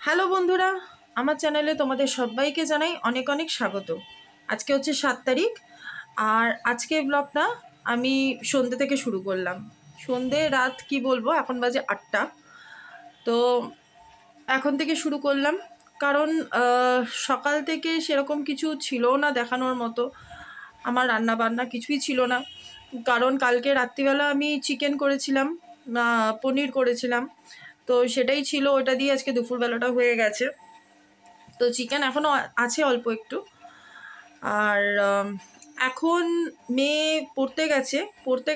Hello বন্ধুরা, আমার চ্যানেলে তোমাদের সবাইকে জানাই অনেক অনেক স্বাগত। আজকে হচ্ছে 7 তারিখ, আর আজকে ব্লগটা আমি সন্ধ্যে থেকে শুরু করলাম। সন্ধ্যে রাত কি বলবো, এখন বাজে 8টা। তো এখন থেকে শুরু করলাম, কারণ সকাল থেকে সেরকম কিছু ছিল না দেখানোর মতো। আমার রান্না বান্না কিছুই ছিল না, কারণ কালকে রাত্রিবেলা আমি চিকেন করেছিলাম, পনির করেছিলাম। তো সেটাই ছিল, ওটা দিয়ে আজকে দুপুরবেলাটা হয়ে গেছে। তো চিকেন এখনও আছে অল্প একটু। আর এখন মেয়ে পড়তে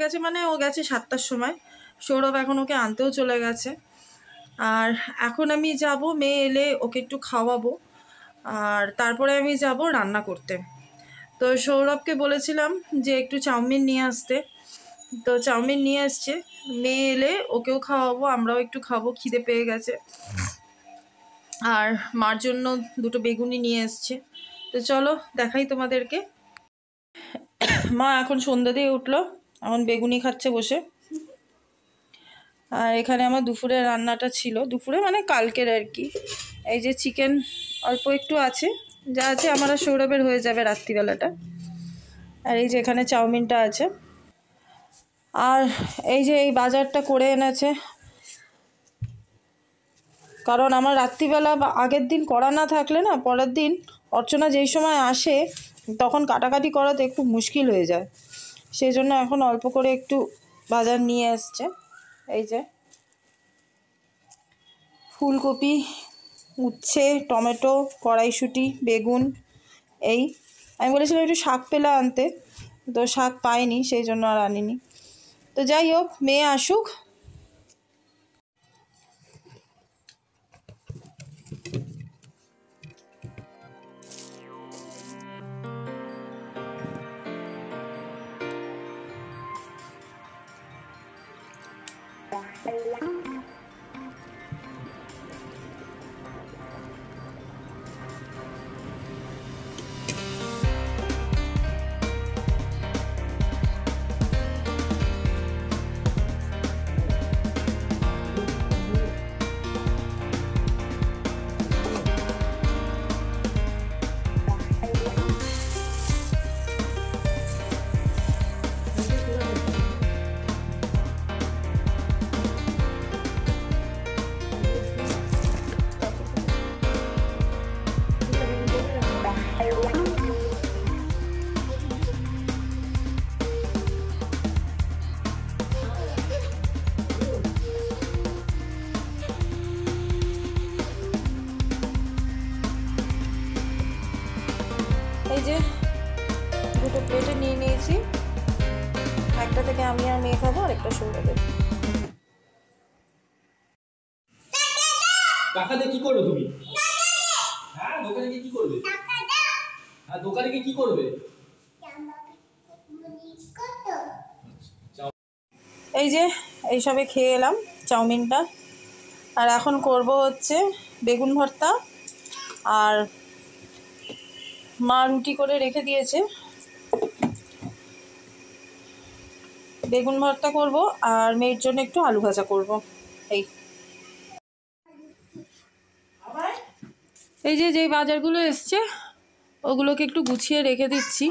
গেছে মানে ও গেছে 7টার সময়। সৌরভ এখন ওকে আনতেও চলে গেছে। আর এখন আমি যাব, মেয়ে এলে ওকে একটু খাওয়াবো, আর তারপরে আমি যাব রান্না করতে। তো সৌরভকে বলেছিলাম যে একটু চাউমিন নিয়ে আসতে, তো চাউমিন নিয়ে আসছে। মেয়ে এলে ওকেও খাওয়াবো, আমরাও একটু খাবো, খিদে পেয়ে গেছে। আর মার জন্য দুটো বেগুনি নিয়ে এসছে। তো চলো দেখাই তোমাদেরকে। মা এখন সন্ধ্যা দিয়ে উঠলো, এখন বেগুনি খাচ্ছে বসে। আর এখানে আমার দুপুরের রান্নাটা ছিল, দুপুরে মানে কালকের আর কি। এই যে চিকেন অল্প একটু আছে, যা আছে আমার আর সৌরভের হয়ে যাবে রাত্রিবেলাটা। আর এই যে এখানে চাউমিনটা আছে। আর এই যে এই বাজারটা করে এনেছে, কারণ আমার রাত্রিবেলা বা আগের দিন করা না থাকলে না, পরের দিন অর্চনা যেই সময় আসে তখন কাটাকাটি করাতে খুব মুশকিল হয়ে যায়। সেই জন্য এখন অল্প করে একটু বাজার নিয়ে আসছে। এই যে ফুলকপি, উচ্ছে, টমেটো, কড়াইশুঁটি, বেগুন। এই আমি বলেছিলাম একটু শাক পেলে আনতে, তো শাক পাইনি, সেই জন্য আর আনিনি। তো যাই হোক, মেয়ে আসুক। এই যে দুটো প্লেটে নিয়ে নিয়েছি, একটা থেকে আমি আর মেয়ে খাবো, আর একটা সৌরভের। টাকা দিয়ে কি করবে তুমি? হ্যাঁ, দোকানে গিয়ে কি করবে? হ্যাঁ, দোকানে গিয়ে কি করবে? এই যে এইসবে খেয়ে এলাম চাউমিনটা। আর এখন করব হচ্ছে বেগুন ভর্তা। আর মা রুটি করে রেখে দিয়েছে, বেগুন ভর্তা করব, আর মেয়ের জন্য একটু আলু ভাজা করব। এই যে যেই বাজারগুলো এসছে ওগুলোকে একটু গুছিয়ে রেখে দিচ্ছি।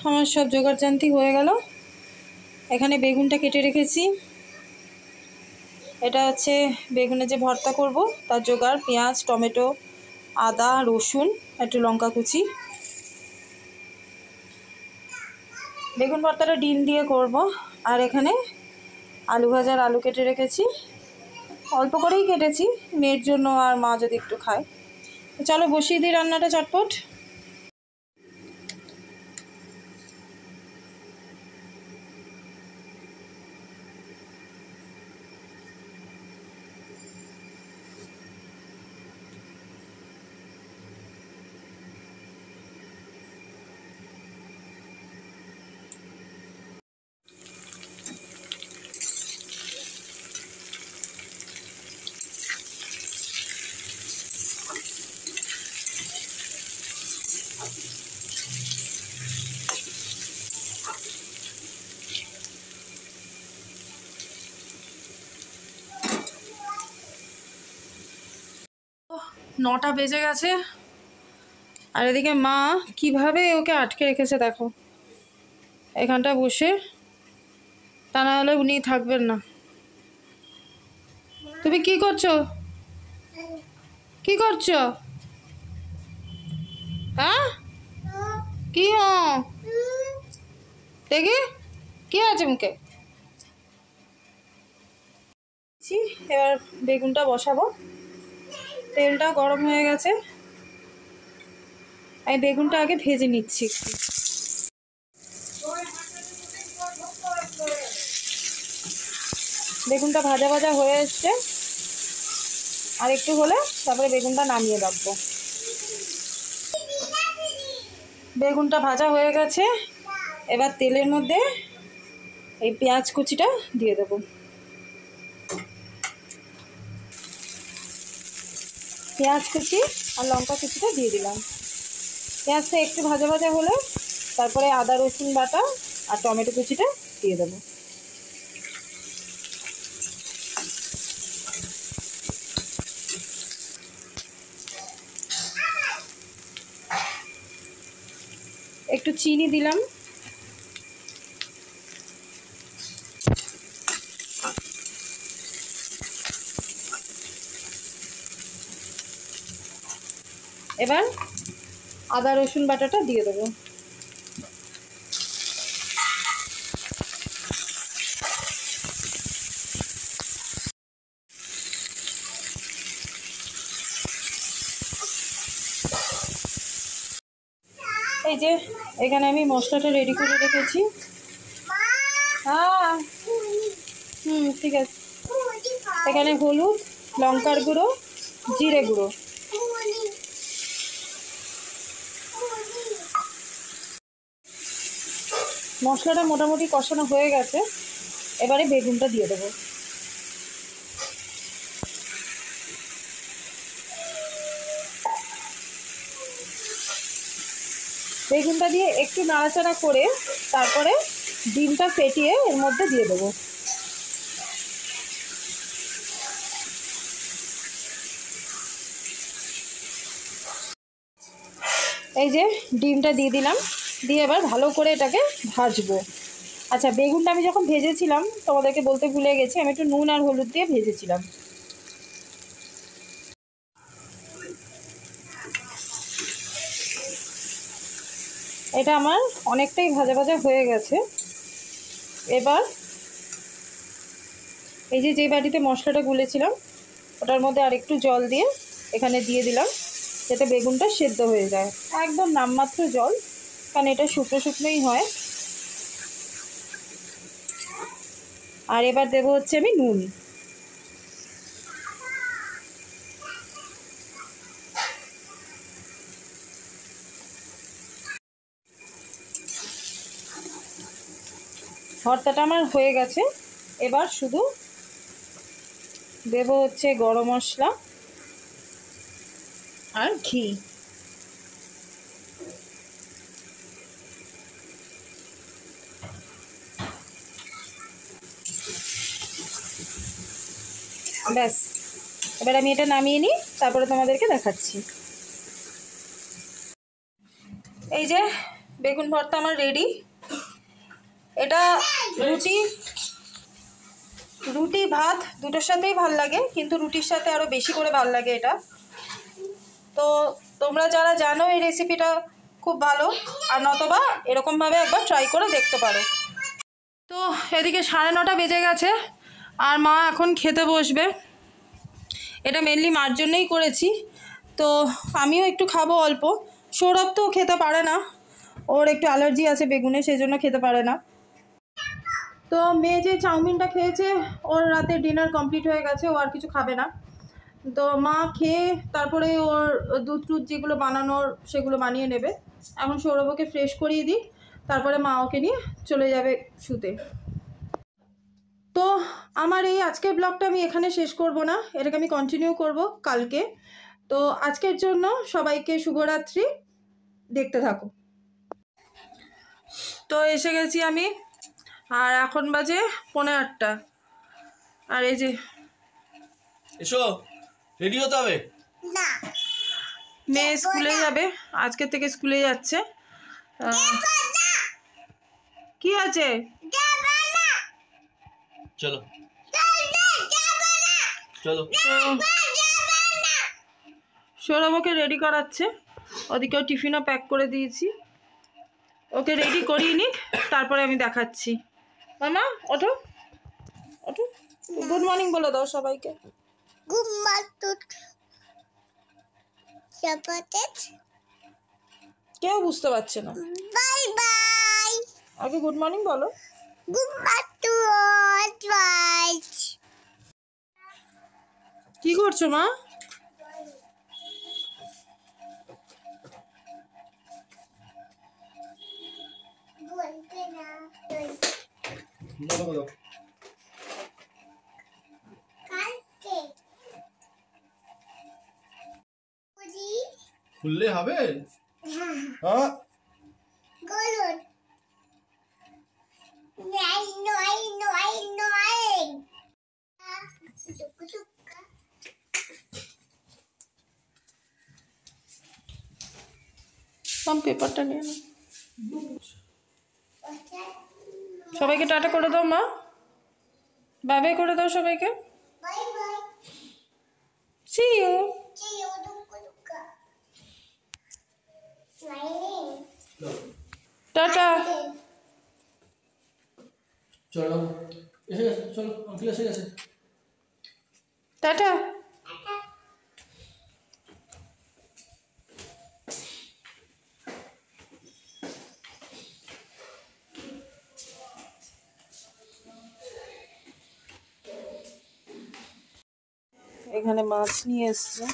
আমার সব জোগাড়জান্তি হয়ে গেল। এখানে বেগুনটা কেটে রেখেছি। এটা হচ্ছে বেগুনের যে ভর্তা করব তার জোগাড়, পেঁয়াজ, টমেটো, আদা, রসুন, একটু লঙ্কা কুচি। বেগুন ভর্তাটা ডিম দিয়ে করব। আর এখানে আলু ভাজার আলু কেটে রেখেছি, অল্প করেই কেটেছি মেয়ের জন্য আর মা যদি একটু খায়। তো চলো বসিয়ে দিই রান্নাটা চটপট। নটা বেজে গেছে, আর এদিকে মা কিভাবে ওকে আটকে রেখেছে দেখো এখানটা বসে, তা না হলে উনি থাকবেন না। তুমি কি করছো? কি করছো? হ্যাঁ কি দেখি কি আছে মুখে? এবার বেগুনটা বসাবো। তেলটা গরম হয়ে গেছে, আমি বেগুনটা আগে ভেজে নিচ্ছি একটু। বেগুনটা ভাজা ভাজা হয়ে এসছে, আর একটু হলে তারপরে বেগুনটা নামিয়ে রাখবো। বেগুনটা ভাজা হয়ে গেছে, এবার তেলের মধ্যে এই পেঁয়াজ কুচিটা দিয়ে দেবো। পেঁয়াজ কুচি আর লঙ্কা কুচিটা দিয়ে দিলাম। পেঁয়াজটা একটু ভাজা ভাজা হলে তারপরে আদা রসুন বাটা আর টমেটো কুচিটা দিয়ে দেবো। একটু চিনি দিলাম। এবার আদা রসুন বাটাটা দিয়ে দেবো। এই যে এখানে আমি মশলাটা রেডি করে রেখেছি। হ্যাঁ ঠিক আছে। এখানে হলুদ, লঙ্কার গুঁড়ো, জিরে গুঁড়ো, মশলাটা মোটামুটি কষানো হয়ে গেছে। এবারে বেগুনটা দিয়ে দেবো। বেগুনটা দিয়ে একটু নাড়াচাড়া করে তারপরে ডিমটা ফেটিয়ে এর মধ্যে দিয়ে দেবো। এই যে ডিমটা দিয়ে দিলাম, দিয়ে এবার ভালো করে এটাকে ভাজবো। আচ্ছা, বেগুনটা আমি যখন ভেজেছিলাম তোমাদেরকে বলতে ভুলে গেছি, আমি একটু নুন আর হলুদ দিয়ে ভেজেছিলাম। এটা আমার অনেকটাই ভাজা ভাজা হয়ে গেছে। এবার এই যে বাটিতে মশলাটা গুলেছিলাম ওটার মধ্যে আরেকটু জল দিয়ে এখানে দিয়ে দিলাম, যাতে বেগুনটা সেদ্ধ হয়ে যায়। একদম নামমাত্র জল, কারণ এটা শুকনো শুকনোই হয়। আর এবার দেবো হচ্ছে আমি নুন। ভর্তাটা আমার হয়ে গেছে। এবার শুধু দেবো হচ্ছে গরম মশলা আর ঘি। ব্যাস, এবার আমি এটা নামিয়ে নিই, তারপরে তোমাদেরকে দেখাচ্ছি। এই যে বেগুন ভর্তা আমার রেডি। এটা রুটি রুটি ভাত দুটোর সাথেই ভাল লাগে, কিন্তু রুটির সাথে আরও বেশি করে ভাল লাগে এটা। তো তোমরা যারা জানো এই রেসিপিটা খুব ভালো, আর নতবা এরকমভাবে একবার ট্রাই করে দেখতে পারো। তো এদিকে 9:30 বেজে গেছে, আর মা এখন খেতে বসবে। এটা মেনলি মার জন্যই করেছি, তো আমিও একটু খাবো অল্প। সৌরভ তো খেতে পারে না, ওর একটু অ্যালার্জি আছে বেগুনে, সেই জন্য খেতে পারে না। তো মেয়ে যে চাউমিনটা খেয়েছে, ওর রাতে ডিনার কমপ্লিট হয়ে গেছে, ও আর কিছু খাবে না। তো মা খেয়ে তারপরে ওর দুধ টুধ যেগুলো বানানোর সেগুলো বানিয়ে নেবে। এখন সৌরভকে ফ্রেশ করিয়ে দিই, তারপরে মা ওকে নিয়ে চলে যাবে শুতে। তো আমার এই আজকের ব্লগটা আমি এখানে শেষ করব না, এটাকে আমি কন্টিনিউ করব কালকে। তো আজকের জন্য সবাইকে শুভরাত্রি, দেখতে থাকো। তো এসে গেছি আমি, আর এখন বাজে 8:45। আর এই যে এসো, রেডি হতে হবে। মেয়ে স্কুলে যাবে, আজকে থেকে স্কুলে যাচ্ছে। কি আছে? চলো চলো। সৌরভকে রেডি করাচ্ছে, ওদিকেও টিফিনও প্যাক করে দিয়েছি। ওকে রেডি করিয়ে নিক, তারপরে আমি দেখাচ্ছি। মামা ওঠো ওঠো, গুড মর্নিং বলে দাও সবাইকে। Good morning. কেউ বুঝতে পারছে না, বাই বাই। আগে গুড মর্নিং বলো। Good morning. কি করছো মা? বলতে না কালকে খুললে হবে। হ্যাঁ হ্যাঁ বলুন। নয় নয় নয় নয়। মাম পেপারটা নিয়ে নাও। সবাইকে টাটা করে দাও মা, বাই বাই করে দাও সবাইকে। Bye bye. See you. See you. Smiling. Tata. চলো, এসে গেছে, চলো আঙ্কেল এসে গেছে। টাটা। এখানে মাছ নিয়ে এসছে।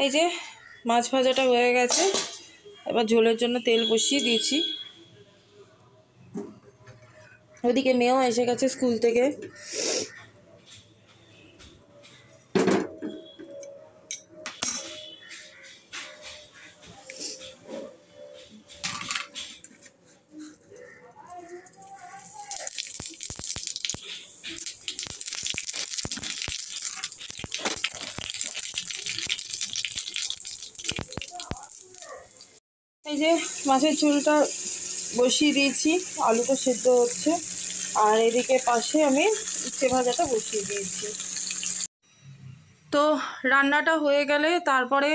এই যে মাছ ভাজাটা হয়ে গেছে, এবার ঝোলের জন্য তেল বসিয়ে দিয়েছি। ওইদিকে মেয়েও এসে গেছে স্কুল থেকে। এই যে মাছের ঝোলটা বসিয়ে দিয়েছি, আলুটা সেদ্ধ হচ্ছে, আর এদিকে পাশে আমি উচ্ছে ভাজাটা বসিয়ে দিয়েছি। তো রান্নাটা হয়ে গেলে তারপরে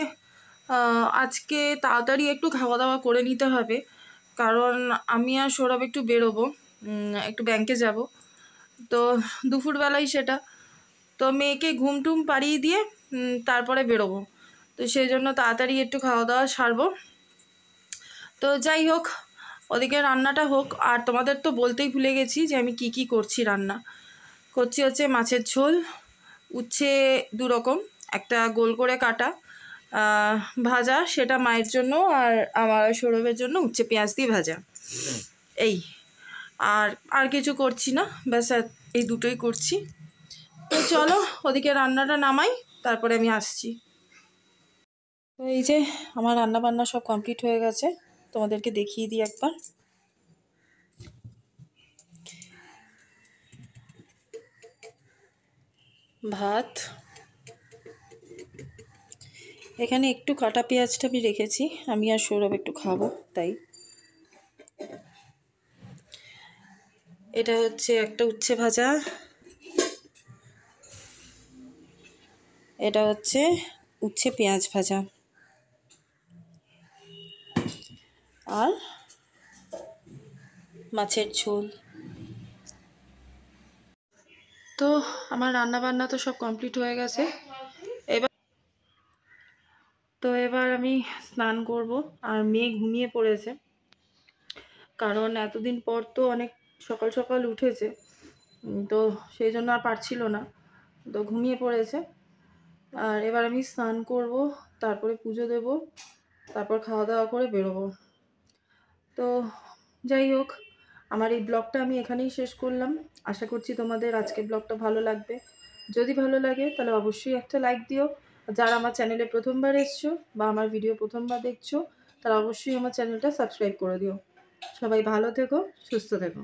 আজকে তাড়াতাড়ি একটু খাওয়া দাওয়া করে নিতে হবে, কারণ আমি আর সৌরভ একটু বেরোবো। একটু ব্যাংকে যাব। তো দুপুরবেলায় সেটা, তো মেয়েকে ঘুম টুম পাড়িয়ে দিয়ে তারপরে বেরোবো। তো সেই জন্য তাড়াতাড়ি একটু খাওয়া দাওয়া সারবো। তো যাই হোক, ওদিকে রান্নাটা হোক। আর তোমাদের তো বলতেই ভুলে গেছি যে আমি কি কি করছি। রান্না করছি হচ্ছে মাছের ঝোল, উচ্ছে 2 রকম, একটা গোল করে কাটা ভাজা, সেটা মায়ের জন্য, আর আমার সৌরভের জন্য উচ্ছে পেঁয়াজ দিয়ে ভাজা। এই আর কিছু করছি না, ব্যাস এই দুটোই করছি। তো চলো ওদিকে রান্নাটা নামাই, তারপরে আমি আসছি। তো এই যে আমার রান্না বান্না সব কমপ্লিট হয়ে গেছে, তোমাদেরকে দেখিয়ে দিই একবার। ভাত, এখানে একটু কাটা পেঁয়াজটা আমি রেখেছি, আমি আর সৌরভ একটু খাবো তাই। এটা হচ্ছে একটা উচ্ছে ভাজা, এটা হচ্ছে উচ্ছে পেঁয়াজ ভাজা, আর মাছের ঝোল। তো আমার রান্না বান্না তো সব কমপ্লিট হয়ে গেছে। এবার আমি স্নান করব। আর মেয়ে ঘুমিয়ে পড়েছে, কারণ এতদিন পর তো অনেক সকাল সকাল উঠেছে, তো সেই জন্য আর পারছিল না, তো ঘুমিয়ে পড়েছে। আর এবার আমি স্নান করব, তারপরে পুজো দেব, তারপর খাওয়া দাওয়া করে বেরোবো। তো যাই হোক, আমার এই ব্লগটা আমি এখানেই শেষ করলাম। আশা করছি তোমাদের আজকের ব্লগটা ভালো লাগবে। যদি ভালো লাগে তাহলে অবশ্যই একটা লাইক দিও। যারা আমার চ্যানেলে প্রথমবার এসছো বা আমার ভিডিও প্রথমবার দেখছো, তারা অবশ্যই আমার চ্যানেলটা সাবস্ক্রাইব করে দিও। সবাই ভালো থেকো, সুস্থ থেকো।